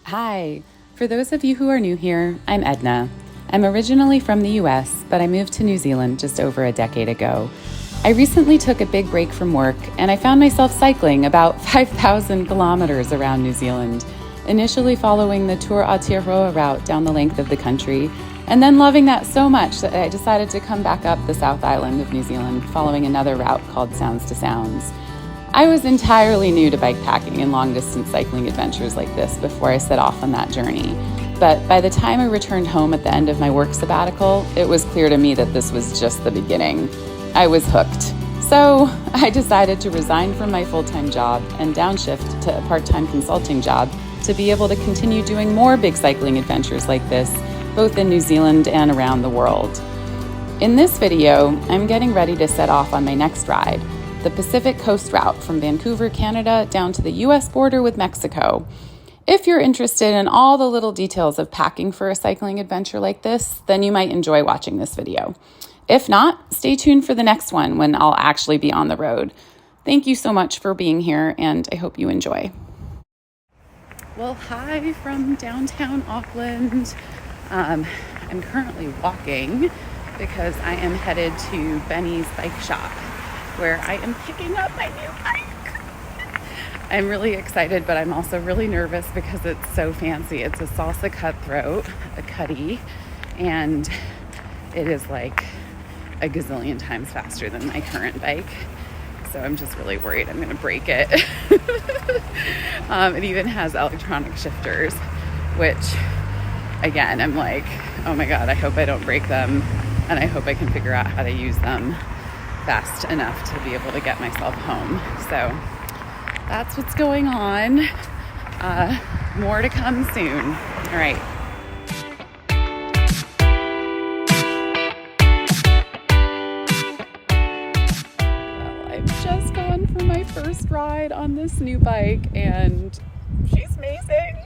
Hi. For those of you who are new here, I'm Edna. I'm originally from the US, but I moved to New Zealand just over a decade ago. I recently took a big break from work, and I found myself cycling about 5,000 kilometers around New Zealand, initially following the Tour Aotearoa route down the length of the country, and then loving that so much that I decided to come back up the South Island of New Zealand following another route called Sounds to Sounds. I was entirely new to bikepacking and long-distance cycling adventures like this before I set off on that journey. But by the time I returned home at the end of my work sabbatical, it was clear to me that this was just the beginning. I was hooked. So I decided to resign from my full-time job and downshift to a part-time consulting job to be able to continue doing more big cycling adventures like this, both in New Zealand and around the world. In this video, I'm getting ready to set off on my next ride, the Pacific Coast Route from Vancouver, Canada, down to the US border with Mexico. If you're interested in all the little details of packing for a cycling adventure like this, then you might enjoy watching this video. If not, stay tuned for the next one when I'll actually be on the road. Thank you so much for being here, and I hope you enjoy. Well, hi from downtown Auckland. I'm currently walking because I am headed to Benny's bike shop, where I am picking up my new bike. I'm really excited, but I'm also really nervous because it's so fancy. It's a Salsa Cutthroat, a Cutty, and it is like a gazillion times faster than my current bike. So I'm just really worried I'm going to break it. It even has electronic shifters, which, again, I'm like, oh my God, I hope I don't break them, and I hope I can figure out how to use them fast enough to be able to get myself home. So that's what's going on. More to come soon. All right. Well, I've just gone for my first ride on this new bike, and she's amazing.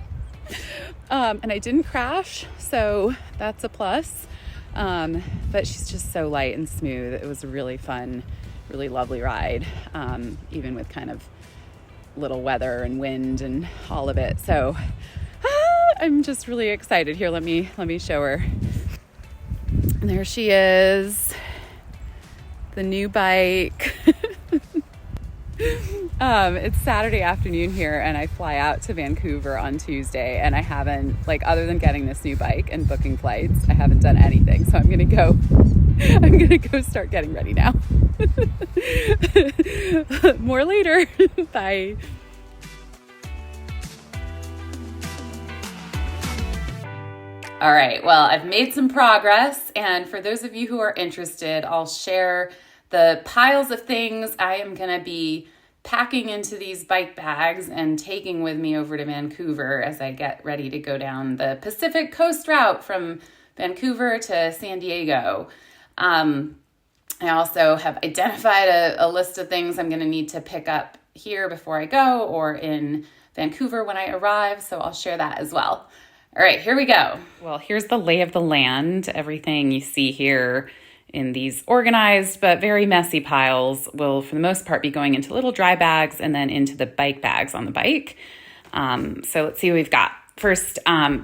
And I didn't crash, so that's a plus. But she's just so light and smooth. It was a really fun, really lovely ride, even with kind of little weather and wind and all of it. So I'm just really excited. Here, let me show her. And there she is, the new bike. It's Saturday afternoon here, and I fly out to Vancouver on Tuesday, and I haven't, other than getting this new bike and booking flights, I haven't done anything. So I'm gonna go start getting ready now. More later. Bye. All right, well, I've made some progress, and for those of you who are interested, I'll share the piles of things I am going to be packing into these bike bags and taking with me over to Vancouver as I get ready to go down the Pacific Coast Route from Vancouver to San Diego. I also have identified a list of things I'm going to need to pick up here before I go, or in Vancouver when I arrive, so I'll share that as well. All right, here we go. Well, here's the lay of the land. Everything you see here in these organized but very messy piles will, for the most part, be going into little dry bags and then into the bike bags on the bike. So let's see what we've got. First,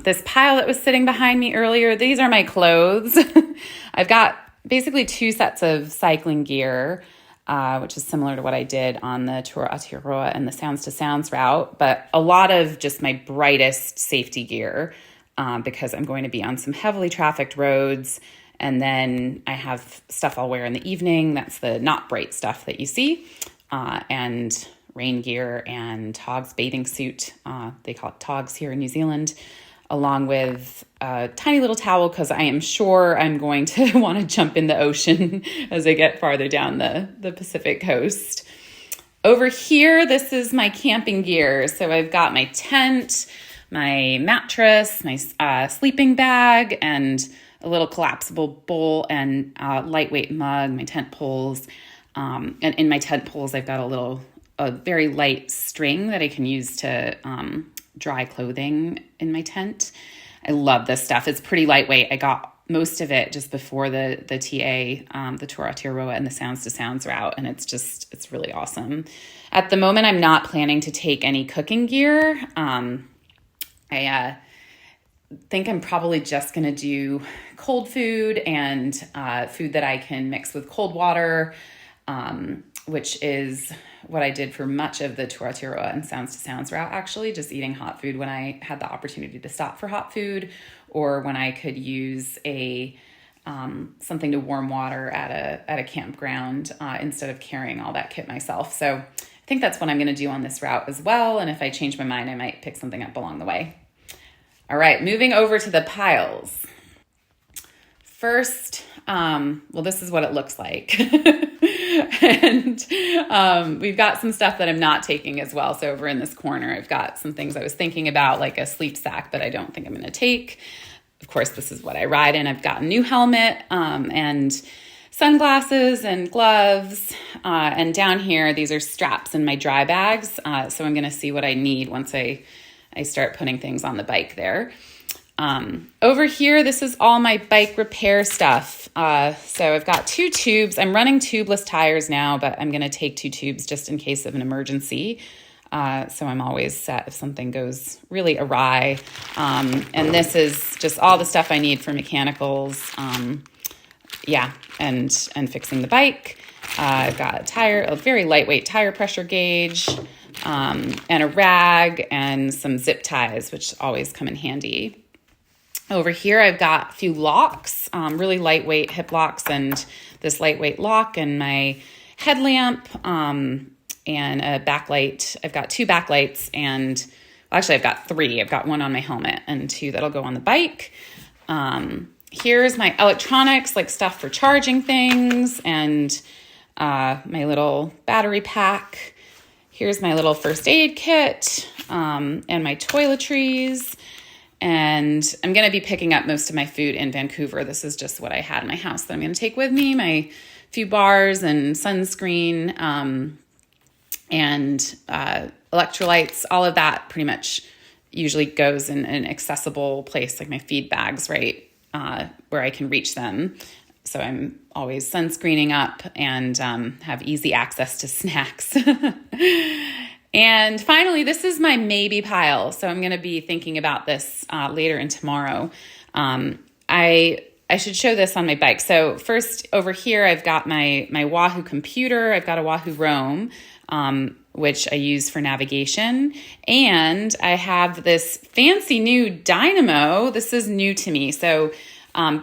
this pile that was sitting behind me earlier, these are my clothes. I've got basically 2 sets of cycling gear, which is similar to what I did on the Tour Aotearoa and the Sounds to Sounds route, but a lot of just my brightest safety gear, because I'm going to be on some heavily trafficked roads. And then I have stuff I'll wear in the evening. That's the not bright stuff that you see. And rain gear and Togs bathing suit. They call it Togs here in New Zealand, along with a tiny little towel, because I am sure I'm going to want to jump in the ocean as I get farther down the Pacific coast. Over here, this is my camping gear. So I've got my tent, my mattress, my sleeping bag, and a little collapsible bowl and lightweight mug, my tent poles. And in my tent poles, I've got a very light string that I can use to dry clothing in my tent. I love this stuff. It's pretty lightweight. I got most of it just before the TA, the Tour Aotearoa and the Sounds to Sounds route. And it's really awesome. At the moment, I'm not planning to take any cooking gear. I think I'm probably just going to do cold food and food that I can mix with cold water, which is what I did for much of the Turateroa and Sounds to Sounds route, actually, just eating hot food when I had the opportunity to stop for hot food, or when I could use something to warm water at a campground instead of carrying all that kit myself. So I think that's what I'm going to do on this route as well. And if I change my mind, I might pick something up along the way. All right, moving over to the piles. First, this is what it looks like. And we've got some stuff that I'm not taking as well. So over in this corner, I've got some things I was thinking about, like a sleep sack that I don't think I'm going to take. Of course, this is what I ride in. I've got a new helmet and sunglasses and gloves. And down here, these are straps in my dry bags. So I'm going to see what I need once I start putting things on the bike there. Over here, this is all my bike repair stuff. So I've got 2 tubes. I'm running tubeless tires now, but I'm going to take 2 tubes just in case of an emergency. So I'm always set if something goes really awry. And this is just all the stuff I need for mechanicals. And fixing the bike. I've got a very lightweight tire pressure gauge, and a rag and some zip ties, which always come in handy. Over here, I've got a few locks, really lightweight hip locks, and this lightweight lock, and my headlamp, and a backlight. I've got 2 backlights, and actually I've got 3. I've got 1 on my helmet and 2 that'll go on the bike. Here's my electronics, like stuff for charging things, and my little battery pack. Here's my little first aid kit, and my toiletries. And I'm going to be picking up most of my food in Vancouver. This is just what I had in my house that I'm going to take with me, my few bars and sunscreen, and electrolytes. All of that pretty much usually goes in an accessible place, like my feed bags, right, where I can reach them. So I'm always sunscreening up and have easy access to snacks. And finally, this is my maybe pile. So I'm going to be thinking about this later and tomorrow. I should show this on my bike. So first, over here, I've got my Wahoo computer. I've got a Wahoo Roam, which I use for navigation. And I have this fancy new dynamo. This is new to me. So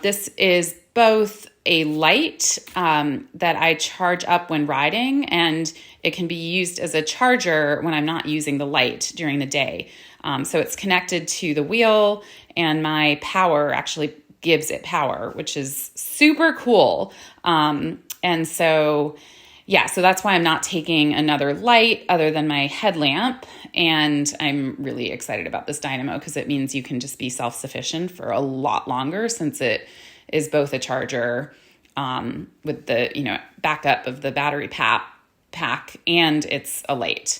this is both a light that I charge up when riding, and it can be used as a charger when I'm not using the light during the day. So it's connected to the wheel, and my power actually gives it power, which is super cool. And so that's why I'm not taking another light other than my headlamp. And I'm really excited about this dynamo because it means you can just be self-sufficient for a lot longer, since it is both a charger with the backup of the battery pack, and it's a light.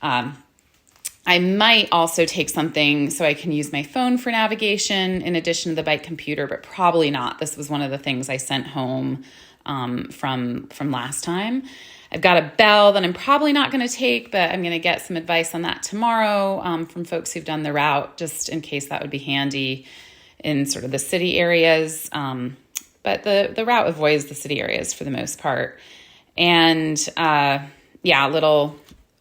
I might also take something so I can use my phone for navigation in addition to the bike computer, but probably not. This was one of the things I sent home from last time. I've got a bell that I'm probably not going to take, but I'm going to get some advice on that tomorrow from folks who've done the route, just in case that would be handy in sort of the city areas. But the route avoids the city areas for the most part. And a little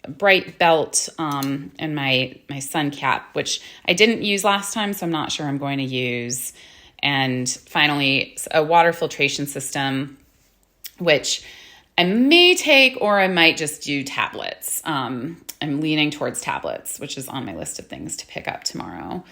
bright belt and my sun cap, which I didn't use last time, so I'm not sure I'm going to use. And finally, a water filtration system, which I may take, or I might just do tablets. I'm leaning towards tablets, which is on my list of things to pick up tomorrow.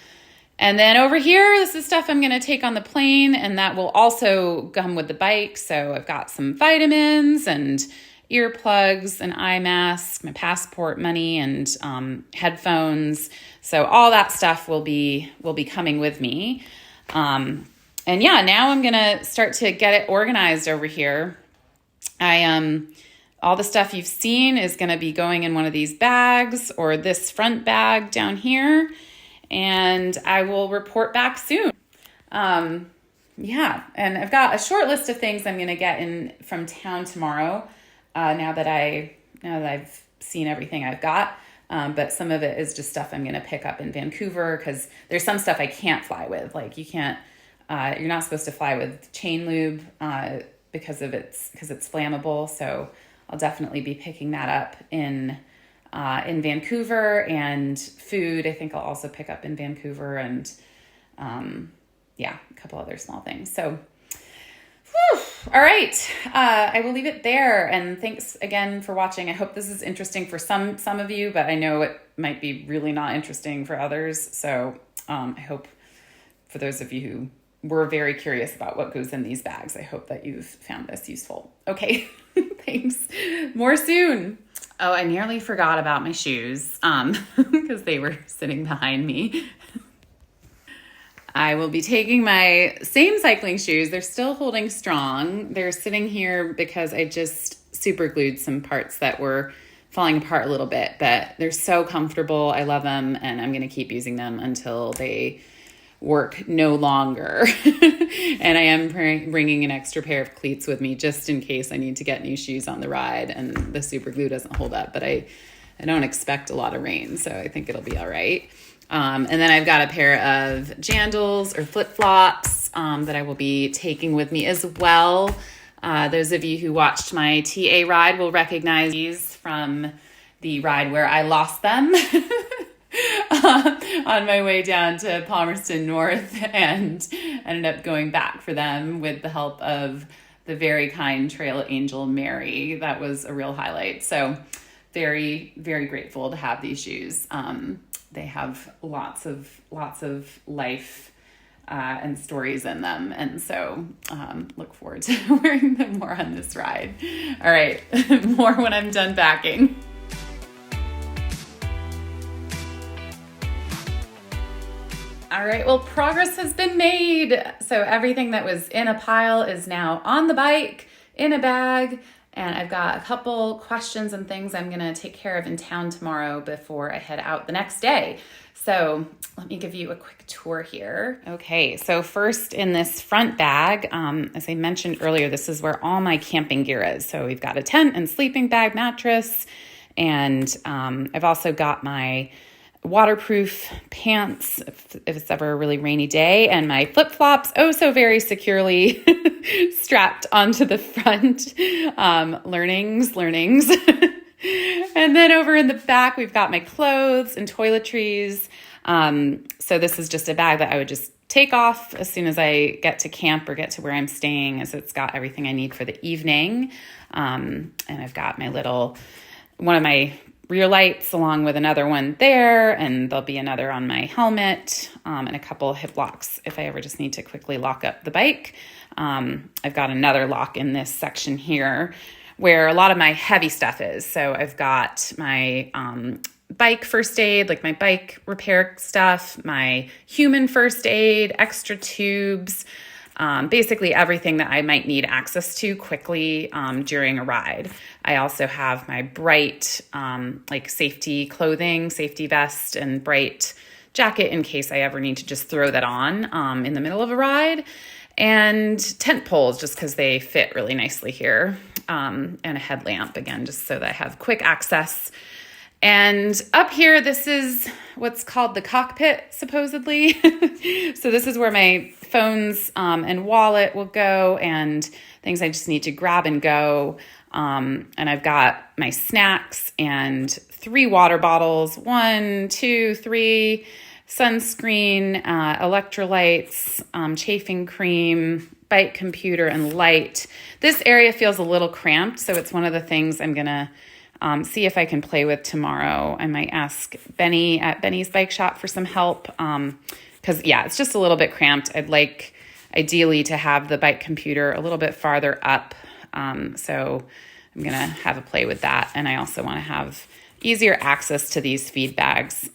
And then over here, this is stuff I'm going to take on the plane, and that will also come with the bike. So I've got some vitamins and earplugs, an eye mask, my passport money, and headphones. So all that stuff will be coming with me. Now I'm going to start to get it organized over here. All the stuff you've seen is going to be going in one of these bags, or this front bag down here. And I will report back soon. And I've got a short list of things I'm going to get in from town tomorrow. Now that I've seen everything I've got. But some of it is just stuff I'm going to pick up in Vancouver because there's some stuff I can't fly with. Like you're not supposed to fly with chain lube because it's flammable. So I'll definitely be picking that up in Vancouver, and food I think I'll also pick up in Vancouver, and a couple other small things. So all right. I will leave it there. And thanks again for watching. I hope this is interesting for some of you, but I know it might be really not interesting for others. So I hope for those of you who were very curious about what goes in these bags, I hope that you've found this useful. Okay. Thanks. More soon. Oh, I nearly forgot about my shoes because they were sitting behind me. I will be taking my same cycling shoes. They're still holding strong. They're sitting here because I just super glued some parts that were falling apart a little bit, but they're so comfortable. I love them, and I'm going to keep using them until they work no longer. And I am bringing an extra pair of cleats with me just in case I need to get new shoes on the ride and the super glue doesn't hold up, but I don't expect a lot of rain, so I think it'll be all right. And then I've got a pair of jandals or flip-flops that I will be taking with me as well. Those of you who watched my TA ride will recognize these from the ride where I lost them on my way down to Palmerston North, and ended up going back for them with the help of the very kind trail angel Mary. That was a real highlight. So very, very grateful to have these shoes. They have lots of life and stories in them. And so look forward to wearing them more on this ride. All right, more when I'm done packing. All right, well, progress has been made. So everything that was in a pile is now on the bike, in a bag. And I've got a couple questions and things I'm going to take care of in town tomorrow before I head out the next day. So let me give you a quick tour here. Okay, so first in this front bag, as I mentioned earlier, this is where all my camping gear is. So we've got a tent and sleeping bag mattress. And I've also got my waterproof pants if it's ever a really rainy day, and my flip-flops so very securely strapped onto the front. Learnings. And then over in the back, we've got my clothes and toiletries. So this is just a bag that I would just take off as soon as I get to camp or get to where I'm staying, as it's got everything I need for the evening. And I've got my one of my rear lights along with another one there, and there'll be another on my helmet, and a couple of hip locks if I ever just need to quickly lock up the bike. I've got another lock in this section here where a lot of my heavy stuff is. So I've got my bike first aid, like my bike repair stuff, my human first aid, extra tubes, basically everything that I might need access to quickly during a ride. I also have my bright safety clothing, safety vest, and bright jacket in case I ever need to just throw that on in the middle of a ride. And tent poles, just because they fit really nicely here, and a headlamp, again, just so that I have quick access. And up here, this is what's called the cockpit, supposedly. So this is where my phones and wallet will go, and things I just need to grab and go. And I've got my snacks and 3 water bottles, 1, 2, 3, sunscreen, electrolytes, chafing cream, bike computer, and light. This area feels a little cramped, so it's one of the things I'm going to see if I can play with tomorrow. I might ask Benny at Benny's Bike Shop for some help, because it's just a little bit cramped. I'd like ideally to have the bike computer a little bit farther up, so I'm going to have a play with that. And I also want to have easier access to these feed bags,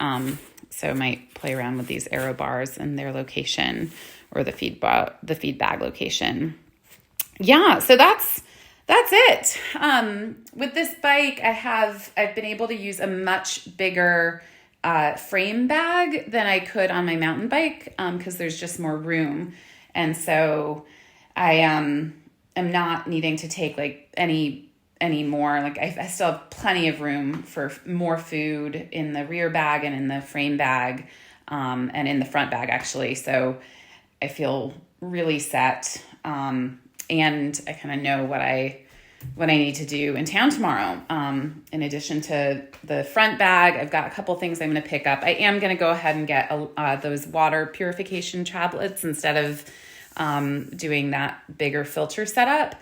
so I might play around with these aero bars and their location, or the feed bag location. Yeah, so that's it. With this bike, I've been able to use a much bigger frame bag than I could on my mountain bike, because there's just more room. And so I am not needing to take like any anymore. Like I still have plenty of room for more food in the rear bag and in the frame bag, and in the front bag actually. So I feel really set. And I kind of know what I need to do in town tomorrow. In addition to the front bag, I've got a couple things I'm going to pick up. I am going to go ahead and get those water purification tablets instead of doing that bigger filter setup.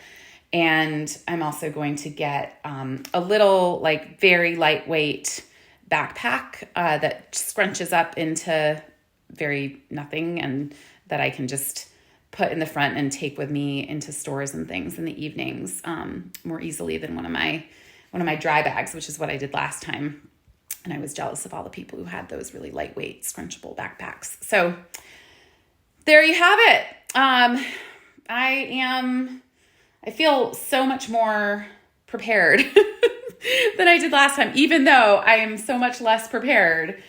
And I'm also going to get a little like very lightweight backpack that scrunches up into very nothing, and that I can just put in the front and take with me into stores and things in the evenings more easily than one of my dry bags, which is what I did last time. And I was jealous of all the people who had those really lightweight scrunchable backpacks. So there you have it. I feel so much more prepared than I did last time, even though I am so much less prepared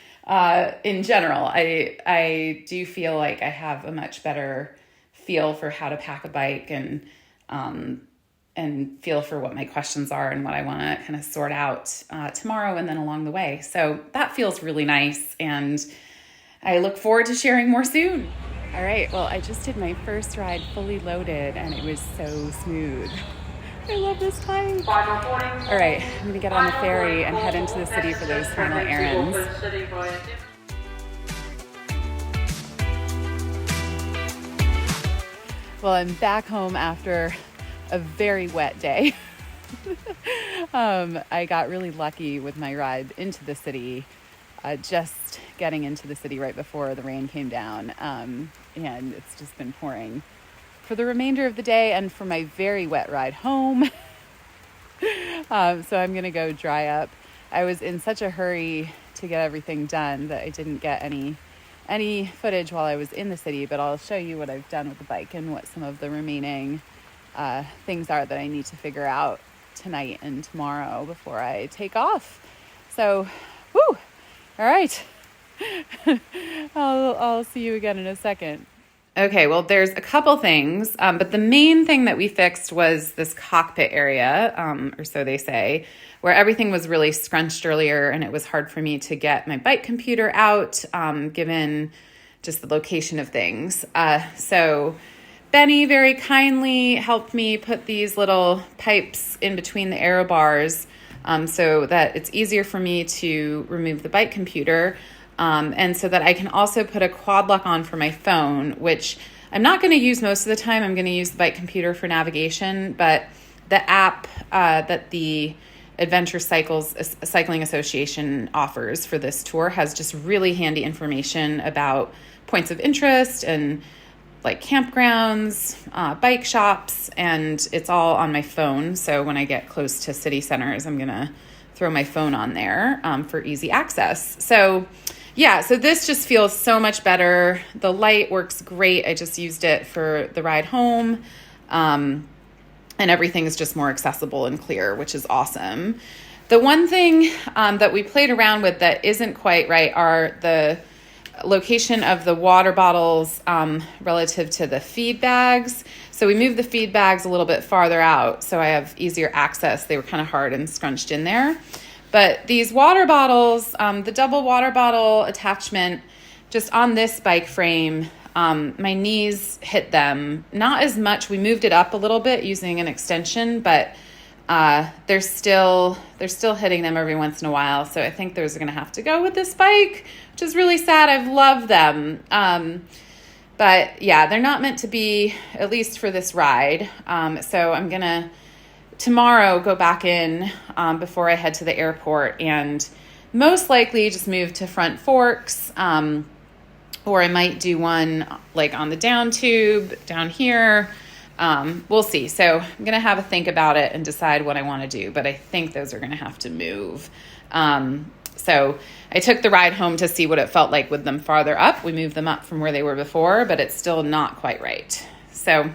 in general. I do feel like I have a much better feel for how to pack a bike and feel for what my questions are and what I want to kind of sort out tomorrow and then along the way. So that feels really nice, and I look forward to sharing more soon. All right, well, I just did my first ride fully loaded, and it was so smooth. I love this bike. All right, I'm going to get on the ferry and head into the city for those final errands. Well, I'm back home after a very wet day. I got really lucky with my ride into the city, just getting into the city right before the rain came down. And it's just been pouring for the remainder of the day and for my very wet ride home. So I'm going to go dry up. I was in such a hurry to get everything done that I didn't get any footage while I was in the city, but I'll show you what I've done with the bike and what some of the remaining things are that I need to figure out tonight and tomorrow before I take off. So, whoo! All right. I'll see you again in a second. Okay, well, there's a couple things, but the main thing that we fixed was this cockpit area, or so they say, where everything was really scrunched earlier, and it was hard for me to get my bike computer out, given just the location of things. So Benny very kindly helped me put these little pipes in between the aero bars, so that it's easier for me to remove the bike computer. And so that I can also put a quad lock on for my phone, which I'm not going to use most of the time. I'm going to use the bike computer for navigation, but the app that the Adventure Cycling Association offers for this tour has just really handy information about points of interest and like campgrounds, bike shops, and it's all on my phone. So when I get close to city centers, I'm going to throw my phone on there for easy access. So yeah, so this just feels so much better. The light works great. I just used it for the ride home. And everything is just more accessible and clear, which is awesome. The one thing that we played around with that isn't quite right are the location of the water bottles relative to the feed bags. So we moved the feed bags a little bit farther out so I have easier access. They were kind of hard and scrunched in there. But these water bottles, the double water bottle attachment, just on this bike frame, my knees hit them. Not as much. We moved it up a little bit using an extension, but they're still hitting them every once in a while. So I think those are going to have to go with this bike, which is really sad. I've loved them. But yeah, they're not meant to be, at least for this ride. So I'm going to tomorrow go back in before I head to the airport and most likely just move to Front Forks, or I might do one like on the down tube down here. We'll see. So I'm going to have a think about it and decide what I want to do, but I think those are going to have to move. So I took the ride home to see what it felt like with them farther up. We moved them up from where they were before, but it's still not quite right. So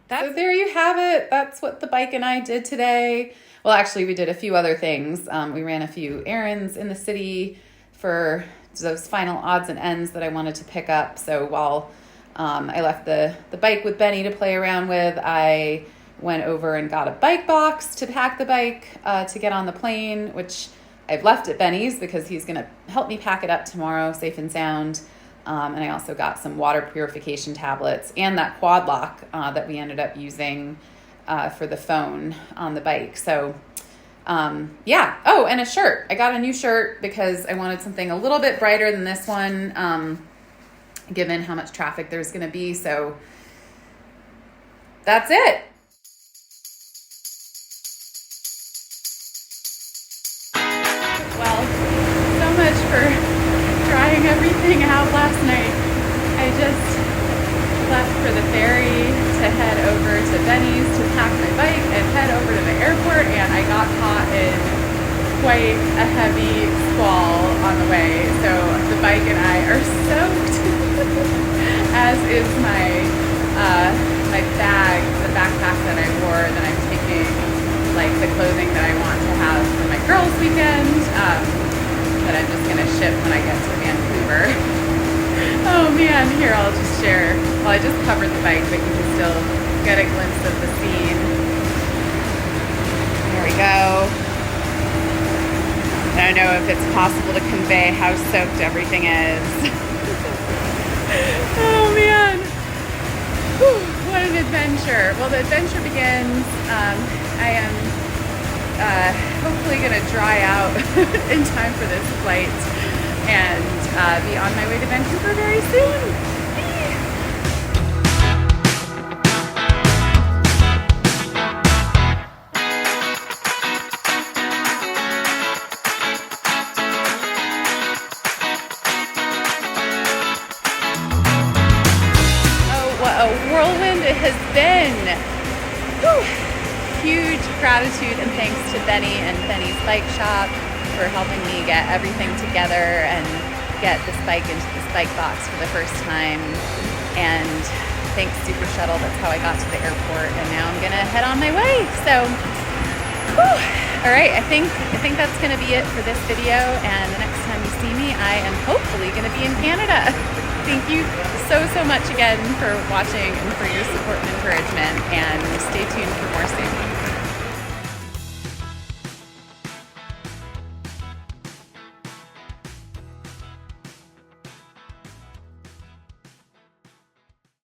there you have it. That's what the bike and I did today. Well, actually, we did a few other things. We ran a few errands in the city for those final odds and ends that I wanted to pick up. So while I left the bike with Benny to play around with, I went over and got a bike box to pack the bike to get on the plane, which I've left at Benny's because he's going to help me pack it up tomorrow safe and sound. And I also got some water purification tablets and that quad lock that we ended up using for the phone on the bike. So yeah. Oh, and a shirt. I got a new shirt because I wanted something a little bit brighter than this one, given how much traffic there's going to be. So that's it. Well, so much for trying everything out last night. I just left for the ferry to head over to Benny's to pack my bike and head over to the airport, and I got caught in quite a heavy squall on the way. So the bike and I are soaked, as is my bag, the backpack that I wore that I'm taking, like the clothing that I want to have for my girls' weekend, that I'm just gonna ship when I get to Vancouver. Oh man, here I'll just share. Well, I just covered the bike, but you can still get a glimpse of the scene. There we go. I don't know if it's possible to convey how soaked everything is. Oh man. Whew, what an adventure. Well, the adventure begins. I am hopefully going to dry out in time for this flight and be on my way to Vancouver very soon. A whirlwind it has been. Whew. Huge gratitude and thanks to Benny and Benny's Bike Shop for helping me get everything together and get this bike into this bike box for the first time. And thanks Super Shuttle, that's how I got to the airport, and now I'm gonna head on my way. So whew. All right, I think that's gonna be it for this video, and the next time you see me, I am hopefully gonna be in Canada. Thank you so much again for watching and for your support and encouragement, and stay tuned for more soon.